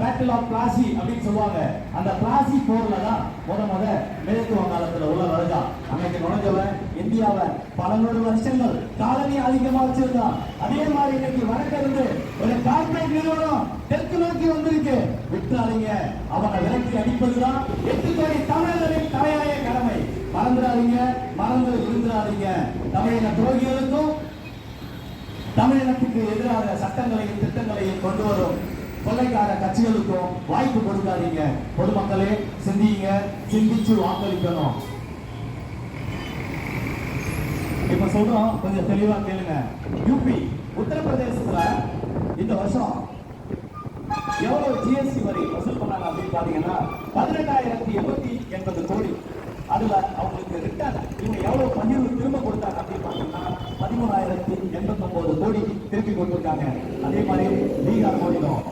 Battle of Plassey அப்படின்னு சொல்லுவாங்க. அந்த பிளாசி போர்ல தான் முத மேற்கு வங்காளத்துல உள்ள நுழைஞ்சா. அன்னைக்கு நுழைஞ்சவன் இந்தியாவை பல 100 வருஷங்கள் காலனி அதிகமா வச்சிருந்தான். அதே மாதிரி இன்னைக்கு வடக்கிருந்து ஒரு கார்பரேட் நிறுவனம் தெற்கு நோக்கி வந்திருக்கு. விட்டுறாதீங்க, அவங்க விலக்கி அடிப்பதுதான் 8 கோடி தமிழர்களின் தலையாய கடமை. மறந்துடாதீங்க, மறந்து விருந்துடாதீங்க. தமிழின துரோகிகளுக்கும் தமிழினத்துக்கு எதிராக சட்டங்களையும் திட்டங்களையும் கொண்டு வரும் கொள்ளைக்கார கட்சிகளுக்கும் வாய்ப்பு கொடுக்காதீங்க. பொதுமக்களே சிந்திங்க, சிந்திச்சு வாக்களிக்கணும். இப்ப சொல்றோம், கொஞ்சம் தெளிவா கேளுங்க. யூபி உத்தரப்பிரதேசத்துல இந்த வருஷம் எவ்வளவு ஜிஎஸ்டி வரி வசூல் பண்ணாங்க அப்படின்னு பாத்தீங்கன்னா 18,880 கோடி. அதுல அவங்களுக்கு ரிட்டர்ன் இவங்க எவ்வளவு பகிர்வு திரும்ப கொடுத்தாங்க அப்படின்னு பாத்தீங்கன்னா 13,089 கோடி திருப்பி கொடுத்திருக்காங்க. அதே மாதிரி பீகார் மாநிலம்